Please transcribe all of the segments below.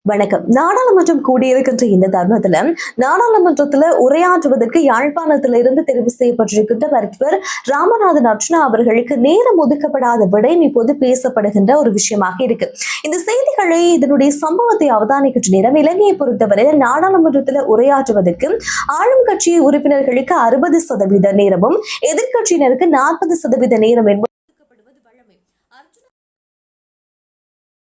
வணக்கம். நாடாளுமன்றம் கூடியிருக்கின்ற இந்த தருணத்துல நாடாளுமன்றத்துல உரையாற்றுவதற்கு யாழ்ப்பாணத்திலிருந்து தெரிவு செய்யப்பட்டிருக்கின்ற மருத்துவர் ராமநாதன் அர்ச்சுனா அவர்களுக்கு நேரம் ஒதுக்கப்படாத விடயம் இப்போது பேசப்படுகின்ற ஒரு விஷயமாக இருக்கு. இந்த செய்திகளை இதனுடைய சம்பவத்தை அவதானிக்கின்ற நேரம் இலங்கையை பொறுத்தவரையில் நாடாளுமன்றத்துல உரையாற்றுவதற்கு ஆளும் கட்சி உறுப்பினர்களுக்கு 60% நேரமும் எதிர்கட்சியினருக்கு 40% நேரம் என்பது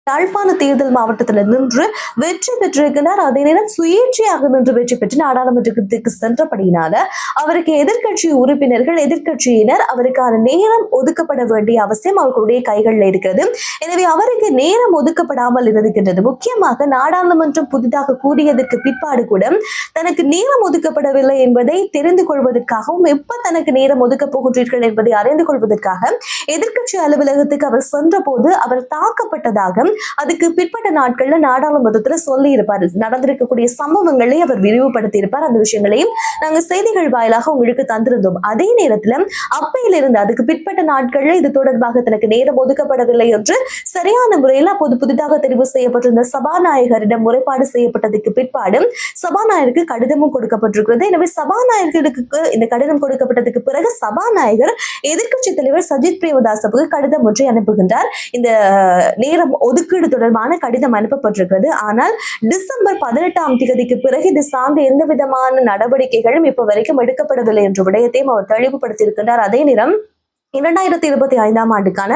யாழ்ப்பாண தேர்தல் மாவட்டத்தில் நின்று வெற்றி பெற்றிருக்கிறார். அதே நேரம் சுயேட்சையாக நின்று வெற்றி பெற்று நாடாளுமன்றத்துக்கு சென்றபடியினால அவருக்கு எதிர்கட்சி உறுப்பினர்கள் எதிர்கட்சியினர் அவருக்கான நேரம் ஒதுக்கப்பட வேண்டிய அவசியம் அவர்களுடைய கைகளில் இருக்கிறது. எனவே அவருக்கு நேரம் ஒதுக்கப்படாமல் இருக்கின்றது. முக்கியமாக நாடாளுமன்றம் புதிதாக கூடியதற்கு பிற்பாடு கூட தனக்கு நேரம் ஒதுக்கப்படவில்லை என்பதை தெரிந்து கொள்வதற்காகவும் எப்ப தனக்கு நேரம் ஒதுக்கப் போகின்றீர்கள் என்பதை அறிந்து கொள்வதற்காக எதிர்கட்சி அலுவலகத்துக்கு அவர் சென்ற போது அவர் தாக்கப்பட்டதாக அதுக்கு பிற்பட்ட நாட்கள்ல நாடாளுமன்றத்துல சொல்லி இருப்பாரு. நடந்திருக்கக்கூடிய சம்பவங்களை அவர் விரிவுபடுத்தி இருப்பார். அந்த விஷயங்களையும் நாங்க செய்திகள் வாயிலாக உங்களுக்கு தந்திருந்தோம். அதே நேரத்துல அப்பையிலிருந்து அதுக்கு பிற்பட்ட நாட்கள்ல இது தொடர்பாக தனக்கு நேரம் ஒதுக்கப்படவில்லை என்று சரியான முறையில் அப்போது புதிதாக தெரிவு செய்யப்பட்டிருந்த சபாநாயகரிடம் முறைப்பாடு செய்யப்பட்டதுக்கு பிற்பாடு சபாநாயகருக்கு கடிதமும் கொடுக்கப்பட்டிருக்கிறது. எனவே சபாநாயகருக்கு இந்த கடிதம் கொடுக்கப்பட்டதுக்கு பிறகு சபாநாயகர் எதிர்கட்சி தலைவர் சஜித் பிரேமதாசவுக்கு கடிதம் ஒன்றை அனுப்புகின்றார். இந்த நேரம் ஒதுக்கீடு தொடர்பான கடிதம் அனுப்பப்பட்டிருக்கிறது. ஆனால் டிசம்பர் 18ஆம் தேதிக்கு பிறகு இது சார்ந்த எந்த விதமான நடவடிக்கைகளும் இப்ப வரைக்கும் எடுக்கப்படவில்லை என்ற விடயத்தையும் அவர் தெளிவுபடுத்தியிருக்கின்றார். அதே நேரம் 2025ஆம் ஆண்டுக்கான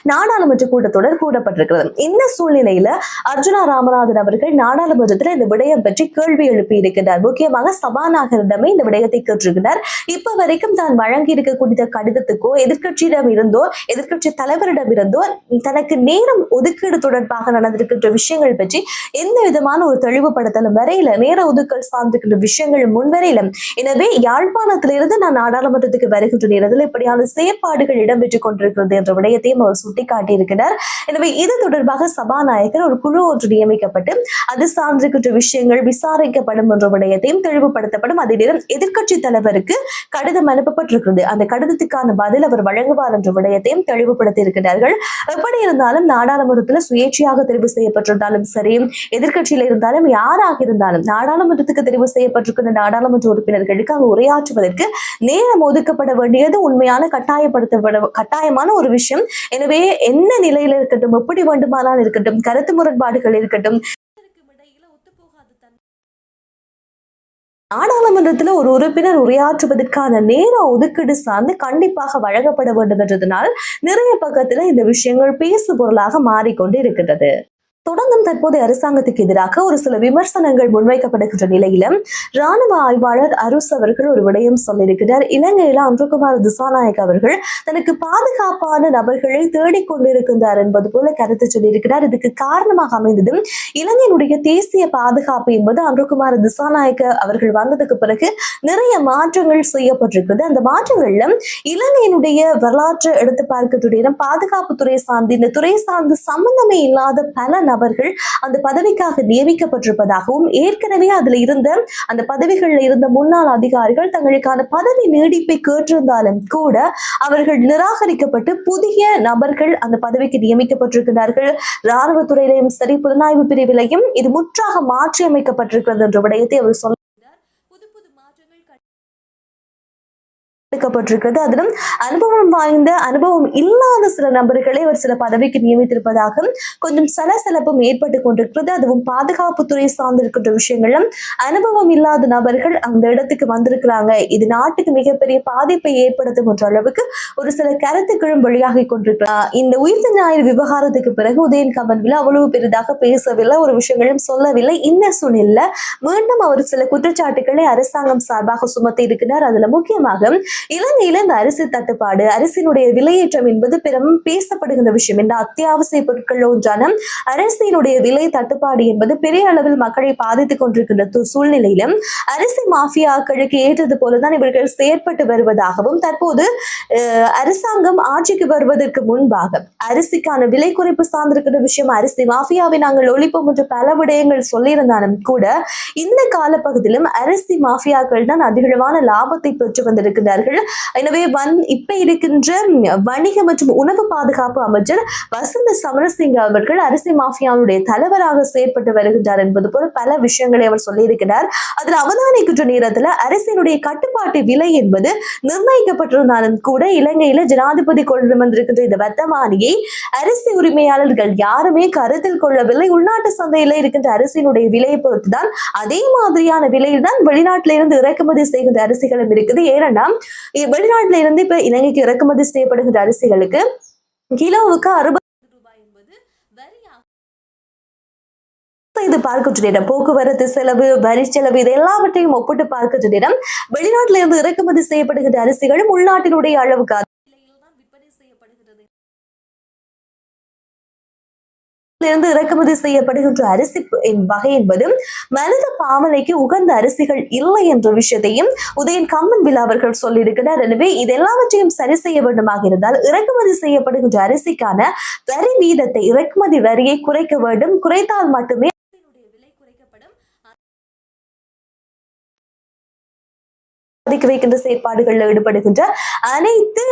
நாடாளுமன்ற கூட்டத்தொடர் கூடப்பட்டிருக்கிறது. இந்த சூழ்நிலையில அர்ச்சுனா ராமநாதன் அவர்கள் நாடாளுமன்றத்தில் இந்த விடயம் பற்றி கேள்வி எழுப்பி இருக்கின்றார். முக்கியமாக சபாநாயகரிடமே இந்த விடயத்தை கேட்டிருக்கிறார். இப்ப வரைக்கும் தான் வழங்கி இருக்கக்கூடிய கடிதத்துக்கோ எதிர்கட்சியிடம் இருந்தோ எதிர்கட்சி தலைவரிடம் இருந்தோ தனக்கு நேரம் ஒதுக்கீடு தொடர்பாக நடந்திருக்கின்ற விஷயங்கள் பற்றி எந்த விதமான ஒரு தெளிவுபடுத்தலும் வரையில நேர ஒதுக்கல் சார்ந்திருக்கின்ற விஷயங்கள் முன்வரையில. எனவே யாழ்ப்பாணத்திலிருந்து நான் நாடாளுமன்றத்துக்கு வருகின்ற நேரத்தில் இப்படியான செயற்பாடு இடம்பெற்றுக் கொண்டிருக்கிறது என்ற விடயத்தையும் அவர் சுட்டிக்காட்டியிருக்கிறார். எனவே இது தொடர்பாக சபாநாயகர் ஒரு குழு ஒன்று நியமிக்கப்பட்டு அது சார்ந்திருக்கின்ற விஷயங்கள் விசாரிக்கப்படும் என்ற விடயத்தையும் தெளிவுபடுத்தப்படும். அதே நேரம் எதிர்கட்சி தலைவருக்கு கடிதம் அனுப்பப்பட்டிருக்கிறது. அந்த கடிதத்துக்கான பதில் அவர் வழங்குவார் என்ற விடயத்தையும் தெளிவுபடுத்தி இருக்கிறார்கள். எப்படி இருந்தாலும் நாடாளுமன்றத்தில் சுயேட்சையாக தெரிவு செய்யப்பட்டிருந்தாலும் சரி எதிர்கட்சியில் இருந்தாலும் யாராக இருந்தாலும் நாடாளுமன்றத்துக்கு தெரிவு செய்யப்பட்டிருக்கின்ற நாடாளுமன்ற உறுப்பினர்களுக்கு அங்கு உரையாற்றுவதற்கு நேரம் ஒதுக்கப்பட வேண்டியது உண்மையான கட்டாயமான ஒரு விஷயம். எனவே என்ன நிலையில இருக்கட்டும் எப்படி வேண்டுமானால் இருக்கட்டும் கருத்து முரண்பாடுகள் இருக்கட்டும் நாடாளுமன்றத்தில் ஒரு உறுப்பினர் உரையாற்றுவதற்கான நேர ஒதுக்கீடு சார்ந்து கண்டிப்பாக வழங்கப்பட வேண்டும் என்றதனால் நிறைய பக்கத்துல இந்த விஷயங்கள் பேசு பொருளாக மாறிக்கொண்டு இருக்கின்றது. தொடர்ந்தும் தற்போதைய அரசாங்கத்துக்கு எதிராக ஒரு சில விமர்சனங்கள் முன்வைக்கப்படுகின்ற நிலையில ராணுவ ஆய்வாளர் அருஸ் அவர்கள் ஒரு விடயம் சொல்லியிருக்கிறார். இலங்கையில அன்றுகுமார் திசாநாயக் அவர்கள் தனக்கு பாதுகாப்பான நபர்களை தேடிக்கொண்டிருக்கின்றார் என்பது போல கருத்து சொல்லியிருக்கிறார். இதுக்கு காரணமாக அமைந்தது இலங்கையினுடைய தேசிய பாதுகாப்பு என்பது அன்றுகுமார் திசாநாயக்க அவர்கள் வந்ததுக்கு பிறகு நிறைய மாற்றங்கள் செய்யப்பட்டிருக்கிறது. அந்த மாற்றங்கள்ல இலங்கையினுடைய வரலாற்று எடுத்து பார்க்கக்கூடிய பாதுகாப்புத்துறை சார்ந்து இந்த துறை சார்ந்து சம்பந்தமே இல்லாத பல நபர்கள் அந்த பதவிக்காக நியமிக்கப்பட்டிருப்பதாகவும் ஏற்கனவே அதுல இருந்த அந்த பதவிகளில் இருந்த முன்னாள் அதிகாரிகள் தங்களுக்கான பதவி நீடிப்பை கேட்டிருந்தாலும் கூட அவர்கள் நிராகரிக்கப்பட்டு புதிய நபர்கள் அந்த பதவிக்கு நியமிக்கப்பட்டிருக்கிறார்கள். இராணுவத்துறையிலையும் சரி புலனாய்வு பிரிவிலையும் இது முற்றாக மாற்றி அமைக்கப்பட்டிருக்கிறது என்ற விடயத்தை அவர் சொல்ல எடுக்கப்பட்டிருக்கிறது. அதிலும் அனுபவம் வாய்ந்த அனுபவம் இல்லாத சில நபர்களை அவர் சில பதவிக்கு நியமித்திருப்பதாக கொஞ்சம் சலசலப்பும் ஏற்பட்டு கொண்டிருக்கிறது. அதுவும் பாதுகாப்புத்துறை சார்ந்திருக்கின்ற விஷயங்களும் அனுபவம் இல்லாத நபர்கள் அந்த இடத்துக்கு வந்திருக்கிறாங்க, இது நாட்டுக்கு மிகப்பெரிய பாதிப்பை ஏற்படுத்தும் என்ற அளவுக்கு ஒரு சில கருத்துக்களும் வெளியாகி கொண்டிருக்கிறார். இந்த உயிர்த்த ஞாயிறு விவகாரத்துக்கு பிறகு உதயன் கமன்வில் அவ்வளவு பெரிதாக பேசவில்லை, ஒரு விஷயங்களும் சொல்லவில்லை. இந்த சூழ்நிலையில மீண்டும் அவர் சில குற்றச்சாட்டுகளை அரசாங்கம் சார்பாக சுமத்தி இருக்கிறார். அதுல முக்கியமாக இலங்கையில இந்த அரிசி தட்டுப்பாடு அரிசியினுடைய விலையேற்றம் என்பது பெரும் பேசப்படுகின்ற விஷயம். இந்த அத்தியாவசிய பொருட்கள் ஒன்றான அரிசியினுடைய விலை தட்டுப்பாடு என்பது பெரிய அளவில் மக்களை பாதித்துக் கொண்டிருக்கின்ற சூழ்நிலையில அரிசி மாஃபியாக்களுக்கு ஏற்றது போலதான் இவர்கள் செயற்பட்டு வருவதாகவும் தற்போது அரசாங்கம் ஆட்சிக்கு வருவதற்கு முன்பாக அரிசிக்கான விலை குறைப்பு சார்ந்திருக்கிற விஷயம் அரிசி மாஃபியாவை நாங்கள் ஒழிப்போம் என்று பல விடயங்கள் சொல்லியிருந்தாலும் கூட இந்த காலப்பகுதியிலும் அரிசி மாஃபியாக்கள் தான் அதிகளவான லாபத்தை பெற்று வந்திருக்கிறார்கள். வருகின்றார்கள். எனவே இப்ப இருக்கின்ற வணிக மற்றும் உணவு பாதுகாப்பு அமைச்சர் வசந்த சமரசிங்க அவர்கள் அரிசி மாஃபியாவுடைய தலைவராக செயற்பட்டு வருகின்றார் என்பது போல பல விஷயங்களை அவர் சொல்லியிருக்கிறார். அதில் அவதானிக்கின்ற நேரத்தில் அரசினுடைய கட்டுப்பாட்டு விலை என்பது நிர்ணயிக்கப்பட்டிருந்தாலும் கூட இலங்கையில ஜனாதிபதி கொண்டு வந்திருக்கின்ற இந்த வர்த்தமானியை அரிசி உரிமையாளர்கள் யாருமே கருத்தில் கொள்ளவில்லை. உள்நாட்டு சந்தையில இருக்கின்ற அரிசியினுடைய விலையை பொறுத்துதான் அதே மாதிரியான விலையில் தான் வெளிநாட்டில இருந்து இறக்குமதி செய்கின்ற அரிசிகளும் இருக்குது. ஏன்னா வெளிநாட்டில இருந்து இப்ப இலங்கைக்கு இறக்குமதி செய்யப்படுகின்ற அரிசிகளுக்கு கிலோவுக்கு 60 ரூபாய் என்பது வரியாக இது பார்க்கின்ற நேரம் போக்குவரத்து செலவு, வரி செலவு இது எல்லாவற்றையும் ஒப்பிட்டு பார்க்கின்ற நேரம் வெளிநாட்டில இருந்து இறக்குமதி செய்யப்படுகின்ற அரிசிகளும் உள்நாட்டினுடைய அளவுக்கு விற்பனை செய்யப்படுகிறது. இருந்து இறக்குமதி செய்யப்படுகின்ற அரிசி வகை என்பது மனித பாவனைக்கு உகந்த அரிசிகள் இல்லை என்ற விஷயத்தையும் உதயன் கம்மன்பில் அவர்கள் சொல்லியிருக்கிறார். எனவே இதெல்லாவற்றையும் சரி செய்ய வேண்டுமாக இருந்தால் இறக்குமதி செய்யப்படுகின்ற அரிசிக்கான வரி வீதத்தை இறக்குமதி வரியை குறைக்க வேண்டும். குறைத்தால் மட்டுமே விலை குறைக்கப்படும். வைக்கின்ற செயற்பாடுகளில் ஈடுபடுகின்ற அனைத்து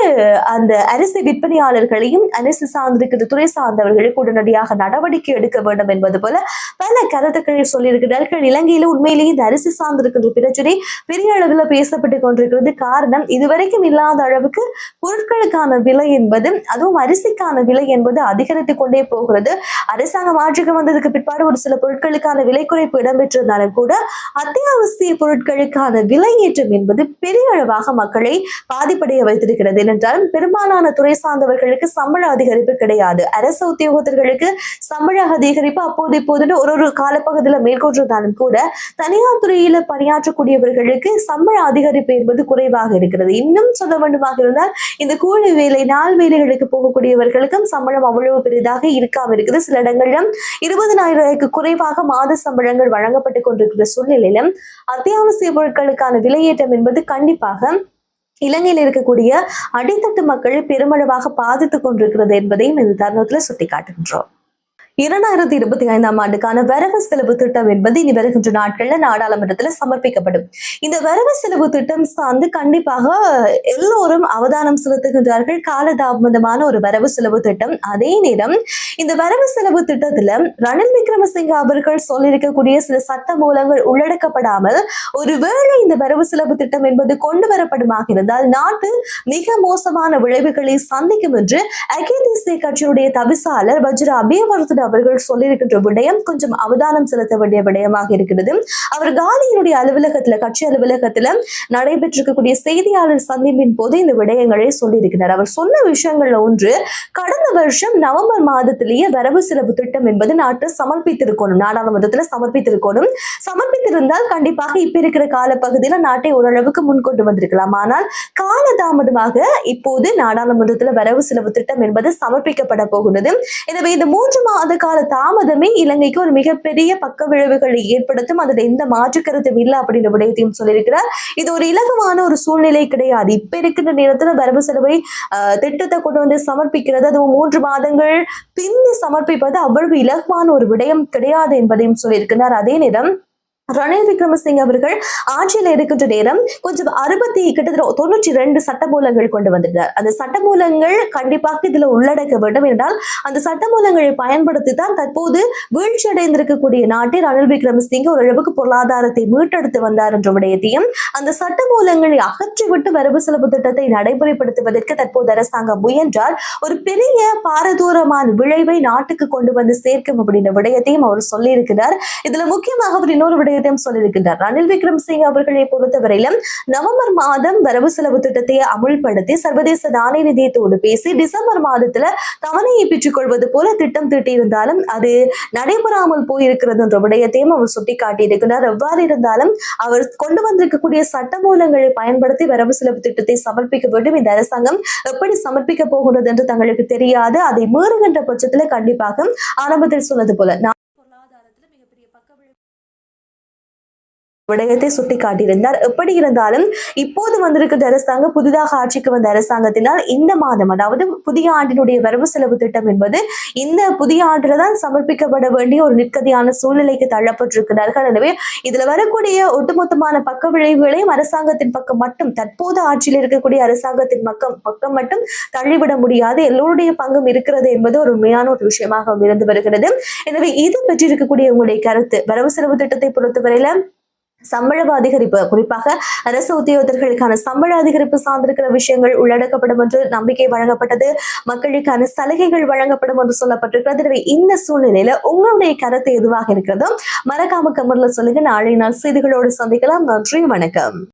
அந்த அரிசி விற்பனையாளர்களையும் அரிசி சார்ந்திருக்கின்ற துறை சார்ந்தவர்களுக்கு உடனடியாக நடவடிக்கை எடுக்க வேண்டும் என்பது போல பல கருத்துக்களை சொல்லியிருக்கிறார்கள். இலங்கையில உண்மையிலேயே இந்த அரிசி சார்ந்திருக்கின்ற பிரச்சனை பெரிய அளவில் பேசப்பட்டு கொண்டிருக்கிறது. காரணம் இதுவரைக்கும் இல்லாத அளவுக்கு பொருட்களுக்கான விலை என்பது அதுவும் அரிசிக்கான விலை என்பது அதிகரித்துக் கொண்டே போகிறது. அரசாங்கம் ஆட்சிக்கு வந்ததுக்கு பிற்பாடு ஒரு சில பொருட்களுக்கான விலை குறைப்பு இடம்பெற்றிருந்தாலும் கூட அத்தியாவசிய பொருட்களுக்கான விலையேற்றம் என்பது பெரிய அளவாக மக்களை பாதிப்படைய வைத்திருக்கிறது. என்றாலும் பெரும்பாலான துறை சார்ந்தவர்களுக்கு சம்பள அதிகரிப்பு கிடையாது. அரசு உத்தியோகத்தர்களுக்கு சம்பள அதிகரிப்பு அப்போது இப்போது ஒரு காலப்பகுதியில் மேற்கொண்டிருந்தாலும் கூட தனியார் துறையில பணியாற்றக்கூடியவர்களுக்கு சம்பள அதிகரிப்பு என்பது குறைவாக இருக்கிறது. இன்னும் சொல்ல வேண்டுமாக இருந்தால் இந்த கூலி வேலை நாள் வேலைகளுக்கு போகக்கூடியவர்களுக்கும் சம்பளம் அவ்வளவு பெரிதாக இருக்காம இருக்குது. சில இடங்களிலும் 20,000 ரூபாய்க்கு குறைவாக மாத சம்பளங்கள் வழங்கப்பட்டுக் கொண்டிருக்கிற சூழ்நிலையிலும் அத்தியாவசிய பொருட்களுக்கான விலையேற்றம் என்பது கண்டிப்பாக இலங்கையில் இருக்கக்கூடிய அடித்தட்டு மக்களை பெருமளவாக பாதித்துக் கொண்டிருக்கிறது என்பதையும் இந்த தருணத்துல சுட்டிக்காட்டுகின்றோம். 2025ஆம் ஆண்டுக்கான வரவு செலவு திட்டம் என்பது இனி வருகின்ற நாட்கள்ல நாடாளுமன்றத்துல சமர்ப்பிக்கப்படும். இந்த வரவு செலவு திட்டம் சார்ந்து கண்டிப்பாக எல்லோரும் அவதானம் செலுத்துகின்றார்கள். காலதாமதமான ஒரு வரவு செலவு திட்டம். அதே நேரம் இந்த வரவு செலவு திட்டத்துல ரணில் விக்ரமசிங்க அவர்கள் சொல்லியிருக்கக்கூடிய சில சட்ட மூலங்கள் உள்ளடக்கப்படாமல் ஒருவேளை இந்த வரவு செலவு திட்டம் என்பது கொண்டு வரப்படுமாக இருந்தால் நாட்டு மிக மோசமான விளைவுகளை சந்திக்கும் என்று ஐக்கிய தேசிய கட்சியுடைய தவிசாளர் வஜ்ர அபியவர்தன அவர்கள் சொல்லியிருக்கின்ற விடயம் கொஞ்சம் அவதானம் செலுத்த வேண்டிய விடயமாக இருக்கிறது. அவர் காலியினுடைய அலுவலகத்துல கட்சி அலுவலகத்துல நடைபெற்றிருக்கக்கூடிய செய்தியாளர் சந்திப்பின் போது இந்த விடயங்களை சொல்லியிருக்கிறார். அவர் சொன்ன விஷயங்கள்ல ஒன்று, கடந்த வருஷம் நவம்பர் மாதத்திலேயே வரவு செலவு திட்டம் என்பது நாட்டு சமர்ப்பித்திருக்கணும், நாடாளுமன்றத்துல சமர்ப்பித்திருக்கணும். சமர்ப்பித்திருந்தால் கண்டிப்பாக இப்ப இருக்கிற காலப்பகுதியில நாட்டை ஓரளவுக்கு முன்கொண்டு வந்திருக்கலாம். ஆனால் காலதாமதமாக இப்போது நாடாளுமன்றத்துல வரவு செலவு திட்டம் என்பது சமர்ப்பிக்கப்பட போகிறது. எனவே இந்த 3 மாத கால தாமதமே இலங்கைக்கு ஒரு மிகப்பெரிய பக்க விளைவுகளை ஏற்படுத்தும். அதுல எந்த மாற்று கருத்தும் இல்லை அப்படின்ற விடயத்தையும் சொல்லியிருக்கிறார். இது ஒரு இலகுவான ஒரு சூழ்நிலை கிடையாது. இப்ப இருக்கிற நேரத்துல வரவு செலவை திட்டத்தை கொண்டு வந்து சமர்ப்பிக்கிறது, அதுவும் 3 மாதங்கள் பிந்தி சமர்ப்பிப்பது அவ்வளவு இலகுவான ஒரு விடயம் கிடையாது என்பதையும் சொல்லியிருக்கிறார். அதே நேரம் ரணில் விக்ரமசிங்க அவர்கள் ஆட்சியில் இருக்கின்ற நேரம் கொஞ்சம் கிட்டத்தட்ட 92 சட்டமூலங்கள் கொண்டு வந்திருந்தார். அந்த சட்டமூலங்கள் கண்டிப்பாக இதுல உள்ளடக்க வேண்டும் என்றால் அந்த சட்டமூலங்களை பயன்படுத்தி தான் தற்போது வீழ்ச்சி அடைந்திருக்கக்கூடிய நாட்டை ரணில் விக்ரமசிங்க ஓரளவுக்கு பொருளாதாரத்தை மீட்டெடுத்து வந்தார் என்ற விடயத்தையும் அந்த சட்டமூலங்களை அகற்றிவிட்டு வரவு செலவு திட்டத்தை நடைமுறைப்படுத்துவதற்கு தற்போது அரசாங்கம் முயன்றால் ஒரு பெரிய பாரதூரமான விளைவை நாட்டுக்கு கொண்டு வந்து சேர்க்கும் அப்படின்ற விடயத்தையும் அவர் சொல்லியிருக்கிறார். இதுல முக்கியமாக அவர் இன்னொரு விடயம் சொல்லியிருக்கின்றார். ரணில் விக்ரமசிங்க அவர்களை பொறுத்தவரையிலும் நவம்பர் மாதம் வரவு செலவு திட்டத்தை அமுல்படுத்தி சர்வதேச நாணய நிதியத்தோடு பேசி டிசம்பர் மாதத்துல தவணையை பெற்றுக் கொள்வது போல திட்டம் தீட்டியிருந்தாலும் அது நடைபெறாமல் போயிருக்கிறது என்ற விடயத்தையும் அவர் சுட்டிக்காட்டியிருக்கிறார். எவ்வாறு இருந்தாலும் அவர் கொண்டு வந்திருக்கக்கூடிய சட்டமூலங்களை பயன்படுத்தி வரவு செலவு திட்டத்தை சமர்ப்பிக்க வேண்டும். இந்த அரசாங்கம் எப்படி சமர்ப்பிக்க போகிறது என்று தங்களுக்கு தெரியாது. அதை மீறுகின்ற பட்சத்துல கண்டிப்பாக ஆரம்பத்தில் சொன்னது போல விடயத்தை சுட்டிக்காட்டியிருந்தார். எப்படி இருந்தாலும் இப்போது வந்திருக்கிற அரசாங்கம், புதிதாக ஆட்சிக்கு வந்த அரசாங்கத்தினால் இந்த மாதம், அதாவது புதிய ஆண்டினுடைய வரவு செலவு திட்டம் என்பது இந்த புதிய ஆண்டுல தான் சமர்ப்பிக்கப்பட வேண்டிய ஒரு நிற்கதியான சூழ்நிலைக்கு தள்ளப்பட்டிருக்கிறார்கள். எனவே இதுல வரக்கூடிய ஒட்டுமொத்தமான பக்க விளைவுகளையும் அரசாங்கத்தின் பக்கம் மட்டும், தற்போது ஆட்சியில் இருக்கக்கூடிய அரசாங்கத்தின் பக்கம் மட்டும் தள்ளிவிட முடியாது. எல்லோருடைய பங்கும் இருக்கிறது என்பது ஒரு உண்மையான ஒரு விஷயமாக இருந்து வருகிறது. எனவே இது பற்றி இருக்கக்கூடிய உங்களுடைய கருத்து, வரவு செலவு திட்டத்தை பொறுத்தவரையில சம்பள அதிகரிப்பு, குறிப்பாக அரசு உத்தியோகத்தர்களுக்கான சம்பள அதிகரிப்பு சார்ந்திருக்கிற விஷயங்கள் உள்ளடக்கப்படும் என்று நம்பிக்கை வழங்கப்பட்டது. மக்களுக்கான சலுகைகள் வழங்கப்படும் என்று சொல்லப்பட்டிருக்கிறது. எனவே இந்த சூழ்நிலையில உங்களுடைய கருத்து எதுவாக இருக்கிறதோ மறக்காம கமெண்ட்ல சொல்லுங்க. நாளை நாள் செய்திகளோடு சந்திக்கலாம். நன்றி, வணக்கம்.